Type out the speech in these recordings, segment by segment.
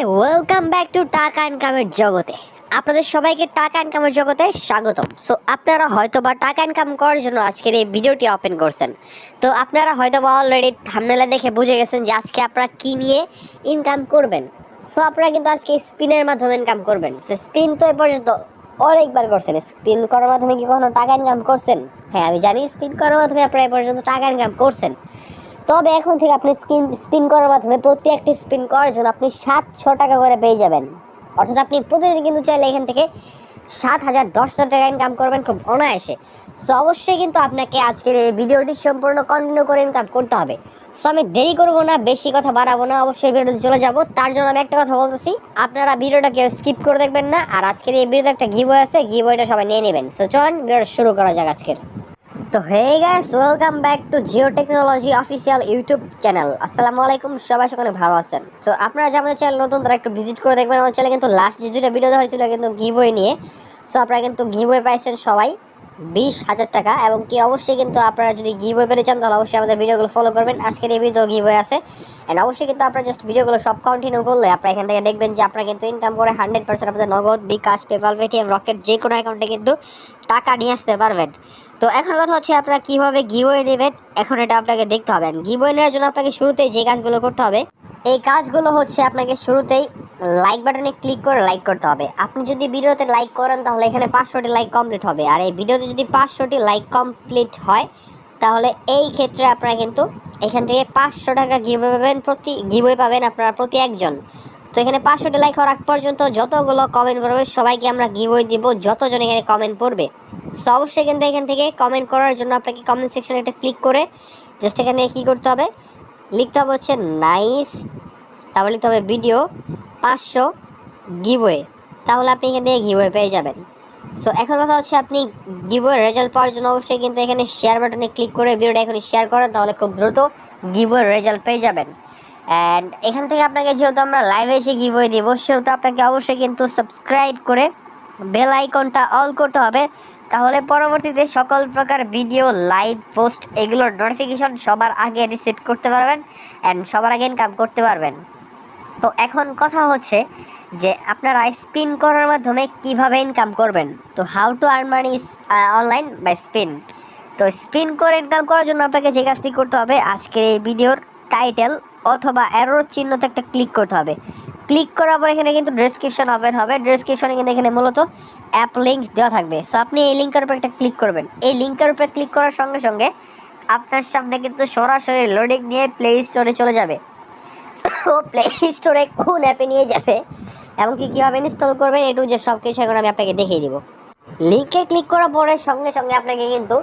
Welcome back two টাকা ইনকামের জগতে। আপনাদের সবাইকে টাকা ইনকামের জগতে স্বাগতম। সো আপনারা হয়তোবা টাকা ইনকাম করার জন্য আজকের এই ভিডিওটি ওপেন করছেন। তো আপনারা হয়তোবা অলরেডি থাম্বনেলে দেখে বুঝে গেছেন যে আজকে আপনারা কি নিয়ে ইনকাম করবেন। সো আপনারা কিন্তু আজকে স্পিনের মাধ্যমে ইনকাম করবেন। সো স্পিন তো এ পর্যন্ত অনেকবার করছেন। স্পিন করার মাধ্যমে কি কখনো টাকা ইনকাম করছেন? হ্যাঁ, আমি জানি স্পিন করার মাধ্যমে আপনারা এ পর্যন্ত টাকা ইনকাম করছেন। তবে এখন থেকে আপনি স্পিন করার মাধ্যমে প্রতি একটি স্পিন করার জন্য আপনি 700 টাকা করে পেয়ে যাবেন। অর্থাৎ আপনি প্রতিদিন কিন্তু চাইলে এখান থেকে 7,000 10,000 টাকা ইনকাম করবেন খুব অনায়াসে। সো অবশ্যই কিন্তু আপনাকে আজকের এই ভিডিওটি সম্পূর্ণ কন্টিনিউ করে ইনকাম করতে হবে। সো আমি দেরি করবো না, বেশি কথা বাড়াবো না, অবশ্যই ভিডিওতে চলে যাব। তার জন্য আমি একটা কথা বলতেছি, আপনারা ভিডিওটা কেউ স্কিপ করে দেখবেন না। আর আজকের এই ভিডিওতে একটা গিভওয়ে আছে, গিভওয়েটা সবাই নিয়ে নেবেন। সো চলুন ভিডিওটা শুরু করা যাক আজকের। তো hey guys, welcome back to Geo Technology official YouTube channel. আসসালামু আলাইকুম, সবাই সকলে ভালো আছেন। তো আপনারা যে আমাদের চ্যানেল নতুন, তারা একটু ভিজিট করে দেখবেন আমার চ্যানেলে। কিন্তু লাস্ট যে দুটো ভিডিও দেওয়া হয়েছিল কিন্তু গিভওয়ে নিয়ে। সো আপনারা কিন্তু গিভওয়ে পাইছেন সবাই 20,000 টাকা। এবং কি অবশ্যই কিন্তু আপনারা যদি গিভওয়ে পেতে চান তাহলে অবশ্যই আমাদের ভিডিওগুলো ফলো করবেন। আজকের এই ভিডিও গিভওয়ে আছে। অ্যান্ড অবশ্যই কিন্তু আপনারা জাস্ট ভিডিওগুলো সব কন্টিনিউ করলে আপনারা এখান থেকে দেখবেন যে আপনারা কিন্তু ইনকাম করে 100% আপনাদের নগদ, বিকাশ, পেপাল, পেটিএম, রকেট যে কোনো অ্যাকাউন্টে কিন্তু টাকা নিয়ে আসতে পারবেন। তো এখন কথা হচ্ছে আপনারা কিভাবে গিভওয়ে নেবেন, এখন এটা আপনাকে দেখতে হবে। গিভওয়ে নেওয়ার জন্য আপনাকে শুরুতেই যে কাজগুলো করতে হবে, এই কাজগুলো হচ্ছে আপনাকে শুরুতেই লাইক বাটনে ক্লিক করে লাইক করতে হবে। আপনি যদি ভিডিওতে লাইক করেন তাহলে এখানে 500টি লাইক কমপ্লিট হবে। আর এই ভিডিওতে যদি 500টি লাইক কমপ্লিট হয় তাহলে এই ক্ষেত্রে আপনারা কিন্তু এখান থেকে 500 টাকা গিভওয়ে পাবেন আপনারা প্রতি একজন। তো এখানে 500টি লাইক হওয়ার আগ পর্যন্ত যতগুলো কমেন্ট করবে সবাইকে আমরা গিভওয়ে দিব, যতজন এখানে কমেন্ট পড়বে। সো অবশ্যই কিন্তু এখান থেকে কমেন্ট করার জন্য আপনাকে কমেন্ট সেকশনে একটা ক্লিক করে জাস্ট এখানে কী করতে হবে, লিখতে হবে হচ্ছে নাইস, তারপর লিখতে হবে ভিডিও 500 গিভওয়ে। তাহলে আপনি এখান থেকে গিভওয়ে পেয়ে যাবেন। সো এখন কথা হচ্ছে আপনি গিভওয়ে রেজাল্ট পাওয়ার জন্য অবশ্যই কিন্তু এখানে শেয়ার বাটনে ক্লিক করে ভিডিওটা এখানে শেয়ার করেন, তাহলে খুব দ্রুত গিভওয়ে রেজাল্ট পেয়ে যাবেন। অ্যান্ড এখান থেকে আপনাকে যেহেতু আমরা লাইভে এসে গিভওয়ে দিব, সেহেতু আপনাকে অবশ্যই কিন্তু সাবস্ক্রাইব করে বেল আইকনটা অল করতে হবে। তাহলে পরবর্তীতে সকল প্রকার ভিডিও, লাইভ, পোস্ট এগুলোর নোটিফিকেশন সবার আগে রিসিভ করতে পারবেন অ্যান্ড সবার আগে ইনকাম করতে পারবেন। তো এখন কথা হচ্ছে যে আপনারা স্পিন করার মাধ্যমে কিভাবে ইনকাম করবেন। তো how to earn money online by spin. তো স্পিন করে ইনকাম করার জন্য আপনাকে যে কাজটি করতে হবে, আজকের এই ভিডিওর টাইটেল অথবা অ্যারো চিহ্নতে একটা ক্লিক করতে হবে। ক্লিক করার পর এখানে কিন্তু ডেসক্রিপশন ওপেন হবে। ডেসক্রিপশনে কিন্তু এখানে মূলত অ্যাপ লিঙ্ক দেওয়া থাকবে। সো আপনি এই লিঙ্কের উপর একটা ক্লিক করবেন। এই লিঙ্কের উপরে ক্লিক করার সঙ্গে সঙ্গে আপনার সামনে কিন্তু সরাসরি লোডিং নিয়ে প্লে স্টোরে চলে যাবে। সো প্লে স্টোরে কোন অ্যাপে নিয়ে যাবে এবং কীভাবে ইনস্টল করবেন এটু যে সব কিছু এখন আমি আপনাকে দেখিয়ে দিব। লিঙ্কে ক্লিক করার পরে সঙ্গে সঙ্গে আপনাকে কিন্তু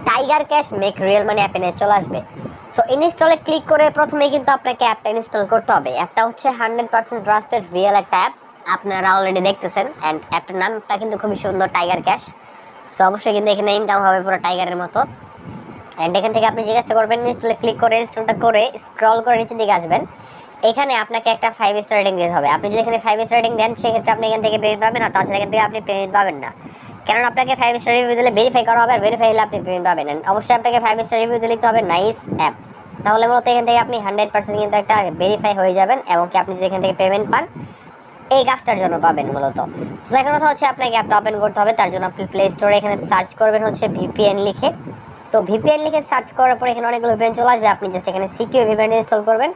টাইগার ক্যাশ মেক রিয়েল মানি অ্যাপে নিয়ে চলে আসবে। সো ইনস্টলে ক্লিক করে প্রথমেই কিন্তু আপনাকে অ্যাপটা ইনস্টল করতে হবে। অ্যাপটা হচ্ছে 100% ট্রাস্টেড রিয়েল একটা অ্যাপ, আপনারা অলরেডি দেখতেছেন। অ্যান্ড অ্যাপটার নামটা কিন্তু খুবই সুন্দর, টাইগার ক্যাশ। সো অবশ্যই কিন্তু এখানে ইনকাম হবে পুরো টাইগারের মতো। অ্যান্ড এখান থেকে আপনি যে কাজটা করবেন, ইনস্টলে ক্লিক করে ইনস্টলটা করে স্ক্রল করে নিচের দিকে আসবেন। এখানে আপনাকে একটা 5 স্টার রেটিং দিতে হবে। আপনি যদি এখানে 5 স্টার রেটিং দেন সেক্ষেত্রে আপনি এখান থেকে পেমেন্ট পাবেন, আর তাছাড়া এখান থেকে আপনি পেমেন্ট পাবেন না। কারণ আপনাকে 5 স্টার রিভিউ দিলে ভেরিফাই করা হবে, আর ভেরিফাই হলে আপনি পেমেন্ট পাবেন। অবশ্যই আপনাকে 5 স্টার রিভিউ দিলে লিখতে হবে নাইস অ্যাপ। তাহলে মূলত এখান থেকে আপনি 100% কিন্তু একটা ভেরিফাই হয়ে যাবেন এবং কি আপনি যদি এখান থেকে পেমেন্ট পান এই কাজটার জন্য পাবেন মূলত। তো এখন কথা হচ্ছে আপনাকে অ্যাপটা ওপেন করতে হবে। তার জন্য আপনি প্লে স্টোরে এখানে সার্চ করবেন হচ্ছে ভিপিএন লিখে। তো ভিপিএন লিখে সার্চ করার পরে এখানে অনেকগুলো ভিপিএন চলে আসবে। আপনি জাস্ট এখানে সিকিউর ভিপিএন ইনস্টল করবেন,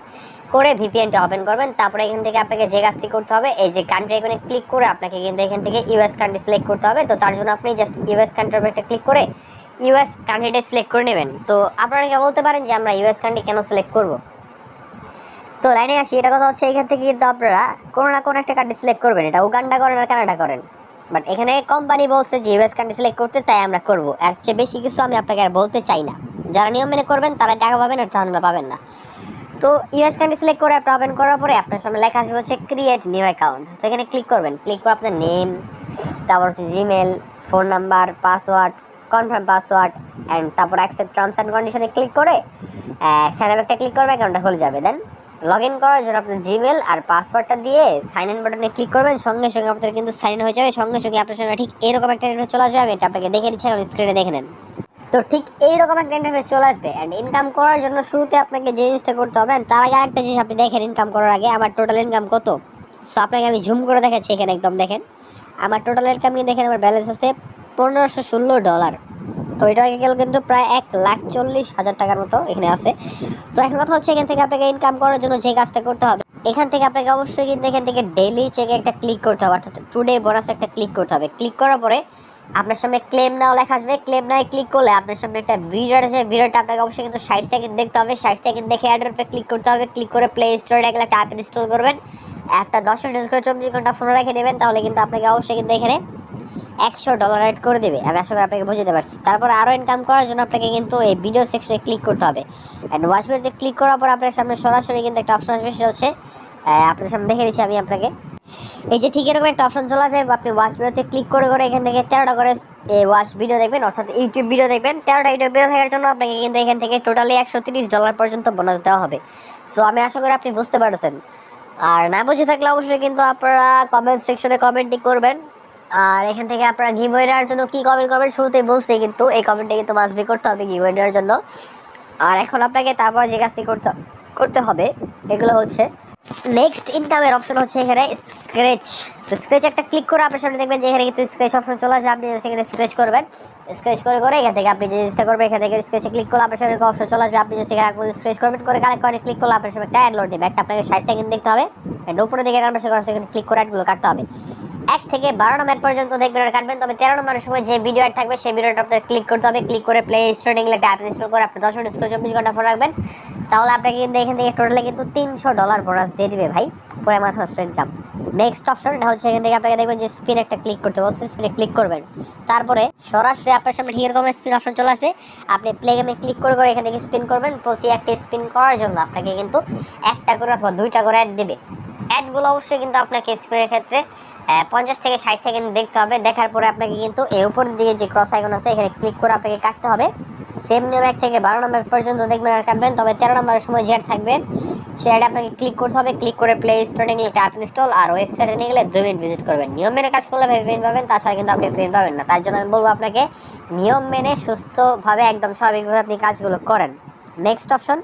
করে ভিপিএনটা ওপেন করবেন। তারপরে এখান থেকে আপনাকে যে কাজটি করতে হবে, এই যে কান্ট্রি আইকনে ক্লিক করে আপনাকে কিন্তু এখান থেকে ইউএস কান্ট্রি সিলেক্ট করতে হবে। তো তার জন্য আপনি জাস্ট ইউএস কান্ট্রির উপর একটা ক্লিক করে ইউএস কান্ট্রিটা সিলেক্ট করে নেবেন। তো আপনারা বলতে পারেন যে আমরা ইউএস কান্ট্রি কেন সিলেক্ট করব। তো লাইনে আসি, এটা কথা হচ্ছে এখান থেকে কিন্তু আপনারা কোনো না কোনো একটা কান্ট্রি সিলেক্ট করবেন। এটা উগান্ডা করেন আর কানাডা করেন, বাট এখানে কোম্পানি বলছে যে ইউএস কান্ট্রি সিলেক্ট করতে, তাই আমরা করব। এর চেয়ে বেশি কিছু আমি আপনাকে আর বলতে চাই না। যারা নিয়ম মেনে করবেন তারা টাকা পাবেন, আর তাহলে পাবেন না। তো ইউএস কান্ট্রি সিলেক্ট করে অ্যাপটা ওপেন করার পরে আপনার সামনে লেখা আসবে হচ্ছে ক্রিয়েট নিউ অ্যাকাউন্ট। তো এখানে ক্লিক করবেন। ক্লিক করে আপনার নেম, তারপর হচ্ছে Gmail, phone number, password, confirm password and তারপর অ্যাকসেপ্ট টার্মস অ্যান্ড কন্ডিশনে ক্লিক করে সাইন আপ একটা ক্লিক করবে, অ্যাকাউন্টটা খুলে যাবে। দেন লগ ইন করার জন্য আপনার জিমেল আর পাসওয়ার্ডটা দিয়ে সাইন ইন বাটনে ক্লিক করবেন। সঙ্গে সঙ্গে আপনার কিন্তু সাইন ইন হয়ে যাবে। সঙ্গে সঙ্গে আপনার সামনে ঠিক এরকম একটা ইন্টারফেস চলে আসবে। আমি এটা আপনাকে দেখে দিচ্ছি, এখন স্ক্রিনে দেখে নেন। তো ঠিক এইরকম একটা ইন্টারফেস চলে আসবে। অ্যান্ড ইনকাম করার জন্য শুরুতে আপনাকে যে জিনিসটা করতে হবে, তার আগে আরেকটা জিনিস আপনি দেখেন, ইনকাম করার আগে আমার টোটাল ইনকাম কত। সো আপনাকে আমি জুম করে দেখাচ্ছি, এখানে একদম দেখেন আমার টোটাল ইনকাম কিন্তু দেখেন আমার ব্যালেন্স আছে $1516। তো এটা গেল কিন্তু প্রায় 1,40,000 টাকার মতো এখানে আছে। তো এখন কথা হচ্ছে এখান থেকে আপনাকে ইনকাম করার জন্য যে কাজটা করতে হবে, এখান থেকে আপনাকে অবশ্যই কিন্তু এখান থেকে ডেইলি চেকে একটা ক্লিক করতে হবে, অর্থাৎ টুডে বোনাস একটা ক্লিক করতে হবে। ক্লিক করার পরে আপনার সামনে ক্লেম নাও লেখা আসবে। ক্লেম নাও ক্লিক করলে আপনার সামনে একটা ভিডিও আছে, ভিডিওটা আপনাকে অবশ্যই কিন্তু 60 সেকেন্ড দেখতে হবে। 60 সেকেন্ড দেখে অ্যাডের উপরে ক্লিক করতে হবে। ক্লিক করে প্লে স্টোরে গেলে একটা অ্যাপ ইনস্টল করবেন। একটা 10 মিনিট করে 24 ঘন্টা ফোনে রেখে দেবেন, তাহলে কিন্তু আপনাকে অবশ্যই কিন্তু এখানে $100 অ্যাড করে দেবে। আমি আশা করি আপনাকে বুঝতে পারছি। তারপর আরও ইনকাম করার জন্য আপনাকে কিন্তু এই ভিডিও সেকশনে ক্লিক করতে হবে। অ্যান্ড ওয়াচ ভিডিওতে ক্লিক করার পর আপনার সামনে সরাসরি কিন্তু একটা অপশন আসবে, সেটা হচ্ছে আপনাদের সামনে দেখে দিচ্ছি আমি আপনাকে। এই যে ঠিক এরকম একটা অপশন চলে আসবে, আপনি ওয়াচ ভিডিওতে ক্লিক করে করে এখান থেকে 13টা করে ওয়াচ ভিডিও দেখবেন, অর্থাৎ ইউটিউব ভিডিও দেখবেন। 13টা ইউটিউব ভিডিও থাকার জন্য আপনাকে কিন্তু এখান থেকে টোটালি $130 পর্যন্ত বোনাস দেওয়া হবে। সো আমি আশা করি আপনি বুঝতে পারছেন। আর না বুঝে থাকলে অবশ্যই কিন্তু আপনারা কমেন্ট সেকশনে কমেন্টই করবেন। আর এখান থেকে আপনারা গিভওয়ে নেওয়ার জন্য কি কমেন্ট করবেন শুরুতেই বলছি, কিন্তু এই কমেন্টে কিন্তু মাস্ট করতে হবে গিভওয়ে নেওয়ার জন্য। আর এখন আপনাকে তারপর যে কাজটি করতে করতে হবে এগুলো হচ্ছে নেক্সট ইনকামের অপশন হচ্ছে এখানে স্ক্রেচ। তো স্ক্রেচ একটা ক্লিক করে আপনার সামনে দেখবেন যে এখানে কিন্তু স্ক্রেচ অপশন চলে আসবে। আপনি সেখানে স্ক্রেচ করবেন। স্ক্রেচ করে করে এখান থেকে আপনি যে জিনিসটা করবেন, এখান থেকে স্ক্রেচে ক্লিক করলে আপনার সামনে অপশন চলে আসবে। আপনি জাস্ট এখানে স্ক্রেচ করবেন, করে কালেক্ট করে ক্লিক করলে আপনার সামনে একটা অ্যাড লোড দেবে। একটা আপনাকে 60 সেকেন্ড দেখতে হবে। উপরে দিকে আপনার সেখানে ক্লিক করে অ্যাডগুলো কাটতে হবে। 1 থেকে 12 নম্বর পর্যন্ত দেখবেন আর কাটবেন। তবে 13 নম্বরের সময় যে ভিডিও অ্যাড থাকবে সেই ভিডিওটা আপনার ক্লিক করতে হবে। ক্লিক করে প্লে স্টোরে গেলে অ্যাপ ইনস্টল করে আপনি 10 মিনিট করে 24 ঘন্টা ফোন রাখবেন, তাহলে আপনাকে কিন্তু এখান থেকে টোটালে কিন্তু $300 বোনাস দিয়ে দিবে ভাই, পুরো মাস ফার্স্ট ইনকাম। নেক্সট অপশন এটা হচ্ছে এখান থেকে আপনাকে দেখবেন যে স্পিন একটা ক্লিক করতে বলছে, স্পিনে ক্লিক করবেন। তারপরে সরাসরি আপনার সামনে ঠিক এরকম স্পিন অপশন চলে আসবে। আপনি প্লে গেমে ক্লিক করে করে এখান থেকে স্পিন করবেন। প্রতি একটা স্পিন করার জন্য আপনাকে কিন্তু একটা করে অথবা 2টা করে অ্যাড দেবে। অ্যাডগুলো অবশ্যই কিন্তু আপনাকে স্পিনের ক্ষেত্রে 50 থেকে 60 সেকেন্ড দেখতে হবে। দেখার পরে আপনাকে কিন্তু এই উপরের দিকে যে ক্রস আইকন আছে এখানে ক্লিক করে আপনাকে কাটতে হবে। সেম নিয়ম 1 থেকে 12 নম্বর পর্যন্ত দেখবেন আর কাটবেন। তবে 13 নম্বরের সময় যে থাকবেন সে অ্যাড আপনাকে ক্লিক করতে হবে। ক্লিক করে প্লে স্টোরে গেলে অ্যাপ ইনস্টল, আর ওয়েবসাইটে নিয়ে গেলে 2 মিনিট ভিজিট করবেন। নিয়ম মেনে কাজ করলে পেমেন্ট পাবেন, তাছাড়া কিন্তু আপনি পেমেন্ট পাবেন না। তার জন্য আমি বলবো আপনাকে নিয়ম মেনে সুস্থভাবে একদম স্বাভাবিকভাবে আপনি কাজগুলো করেন। নেক্সট অপশন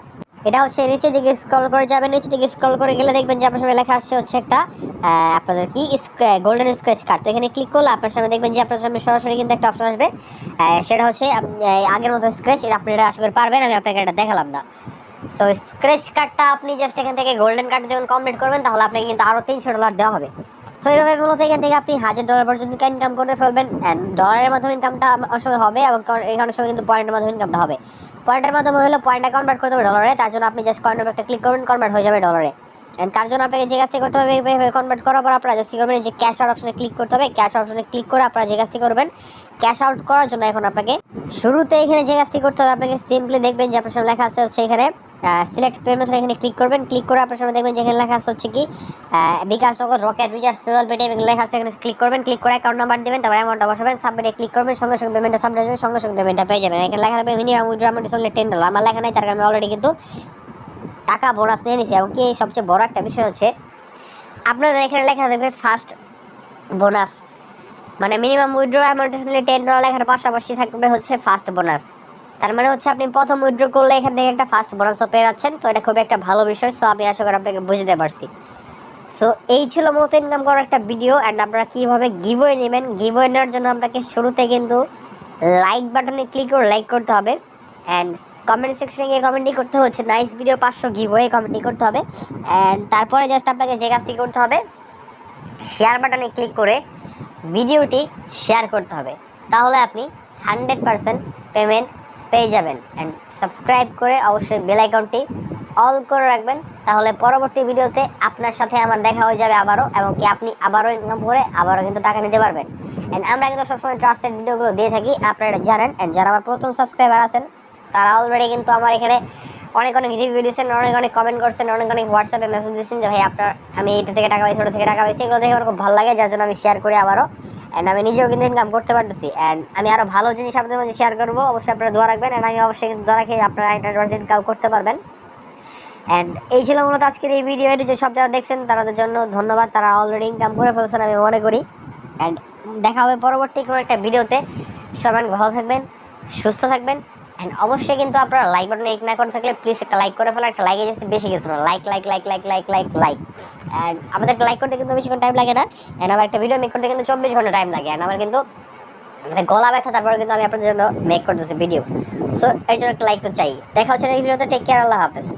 এটা হচ্ছে নিচে দিকে স্ক্রল করে যাবেন। নিচে দিকে স্ক্রল করে গেলে দেখবেন যে আপনার সামনে লেখা আসছে হচ্ছে একটা আপনাদের কি গোল্ডেন স্ক্র্যাচ কার্ড। তো এখানে ক্লিক করলে আপনার সামনে দেখবেন যে আপনার সামনে সরাসরি কিন্তু একটা অপশন আসবে, সেটা হচ্ছে আগের মতো স্ক্র্যাচ। এটা আপনি এটা আশা করি পারবেন, আমি আপনাকে এটা দেখালাম না। সো স্ক্র্যাচ কার্ডটা আপনি জাস্ট এখান থেকে গোল্ডেন কার্ড যখন কমপ্লিট করবেন তাহলে আপনাকে কিন্তু আরও $300 দেওয়া হবে। সো এইভাবে মূলত এখান থেকে আপনি $1000 পর্যন্ত ইনকাম করে ফেলবেন। অ্যান্ড ডলারের মাধ্যমে ইনকামটা অনেক সময় হবে, এবং এখানে সময় কিন্তু পয়েন্টের মাধ্যমে ইনকামটা হবে। পয়েন্টের মাধ্যমে হলে পয়েন্টটা কনভার্ট করতে হবে ডলারে। তার জন্য আপনি জাস্ট কয়েনের একটা ক্লিক করবেন, কনভার্ট হয়ে যাবে ডলারে। এন্ড তার জন্য আপনাকে যে কাজটি করতে হবে, এইভাবে কনভার্ট করার পর আপনারা জাস্ট করবেন যে ক্যাশ আউট অপশনে ক্লিক করতে হবে। ক্যাশ অপশনে ক্লিক করে আপনারা যে কাজটি করবেন, ক্যাশ আউট করার জন্য এখন আপনাকে শুরুতে এখানে যে কাজটি করতে হবে, আপনাকে সিম্পলি দেখবেন যে আপনার সামনে লেখা আছে হচ্ছে এখানে সিলেক্ট পেমেন্ট মেথড। এখানে ক্লিক করবেন। ক্লিক করে আপনার সামনে দেখবেন যে এখানে লেখা আছে হচ্ছে কি বিকাশ, নগদ, রকেট, রিচার্জ, পেপাল, পেটিএম এগুলো লেখা আছে। এখানে ক্লিক করবেন। ক্লিক করে অ্যাকাউন্ট নাম্বার দিবেন, তারপর অ্যামাউন্টটা বসাবেন, সাবমিটে ক্লিক করবেন। সঙ্গে সঙ্গে পেমেন্টটা সাবমিট হয়ে যাবে, সঙ্গে সঙ্গে পেমেন্টটা পেয়ে যাবেন। এখানে লেখা থাকবে মিনিমাম উইথড্র অ্যামাউন্ট হলে $10। আমার লেখা নাই, তার কারণে আমি অলরেডি কিন্তু টাকা বোনাস নিয়ে নিছি। এবং কি সবচেয়ে বড় একটা বিষয় হচ্ছে আপনাদের এখানে লেখা থাকবে ফার্স্ট বোনাস, মানে মিনিমাম উইথড্র অ্যামাউন্ট হলে $10 লেখার পাশাপাশি থাকবে হচ্ছে ফার্স্ট বোনাস। তার মানে হচ্ছে আপনি প্রথম উইথড্র করলে এখান থেকে একটা ফার্স্ট বোনাসও পেয়ে যাচ্ছেন। তো এটা খুবই একটা ভালো বিষয়। সো আমি আশা করি আপনাকে বুঝতে পারছি। সো এই ছিল মূলত ইনকাম করার একটা ভিডিও। অ্যান্ড আপনারা কীভাবে গিভওয়ে নেবেন, গিভওয়ে নেওয়ার জন্য আপনাকে শুরুতে কিন্তু লাইক বাটনে ক্লিক করে লাইক করতে হবে। অ্যান্ড কমেন্ট সেকশনে গিয়ে কমেন্টই করতে হচ্ছে নাইস ভিডিও 500 গিভওয়ে কমেন্টই করতে হবে। অ্যান্ড তারপরে জাস্ট আপনাকে যে কাজটি করতে হবে, শেয়ার বাটনে ক্লিক করে ভিডিওটি শেয়ার করতে হবে, তাহলে আপনি 100% পেমেন্ট পেয়ে যাবেন। অ্যান্ড সাবস্ক্রাইব করে অবশ্যই বেল আইকনটি অল করে রাখবেন, তাহলে পরবর্তী ভিডিওতে আপনার সাথে আমার দেখা হয়ে যাবে আবারও, এবং কি আপনি আবারও ইনকাম করে আবারও কিন্তু টাকা নিতে পারবেন। অ্যান্ড আমরা কিন্তু সবসময় ট্রাস্টেড ভিডিওগুলো দিয়ে থাকি, আপনারা জানেন। অ্যান্ড যারা আমার প্রথম সাবস্ক্রাইবার আছেন তারা অলরেডি কিন্তু আমার এখানে অনেক অনেক রিভিউ দিয়েছেন, অনেক অনেক কমেন্ট করছেন, অনেক অনেক হোয়াটসঅ্যাপে মেসেজ দিচ্ছেন যে ভাই আপনার আমি এটা থেকে টাকা পাইছি, ওটা থেকে টাকা পাইছি। এগুলো দেখে আমার খুব ভালো লাগে, যার জন্য আমি শেয়ার করি আবারও। অ্যান্ড আমি নিজেও কিন্তু ইনকাম করতে পারতেছি। অ্যান্ড আমি আরও ভালো জিনিস আপনাদের মধ্যে শেয়ার করবো, অবশ্যই আপনারা দোয়া রাখবেন। অ্যান্ড আমি অবশ্যই কিন্তু দোয়া রাখি আপনারা 100% ইনকাম করতে পারবেন। অ্যান্ড এই ছিল মূলত আজকের এই ভিডিও। এটি যে সব যারা দেখছেন তাদের জন্য ধন্যবাদ, তারা অলরেডি ইনকাম করে ফেলছেন আমি মনে করি। অ্যান্ড দেখা হবে পরবর্তী কোনো একটা ভিডিওতে। সবাই ভালো থাকবেন, সুস্থ থাকবেন, এন্ড অবশ্যই কিন্তু আপনারা লাইক বাটনে ক্লিক না করে থাকলে প্লিজ একটা লাইক করে ফেলা, একটা লাইকে যাচ্ছে বেশি কিছু না, like like like like like like like. And আমাদের লাইক করতে কিন্তু বেশিক্ষণ টাইম লাগে না, এন্ড আমার একটা ভিডিও মেক করতে কিন্তু 24 ঘন্টা টাইম লাগে, এন্ড আমার কিন্তু মানে গলা ব্যথা, তারপরে কিন্তু আমি আপনাদের জন্য মেক করতেছি ভিডিও। সো এর জন্য একটা লাইক তো চাই। দেখা হচ্ছে এই ভিডিওতে, টেক কেয়ার, আল্লাহ হাফেজ।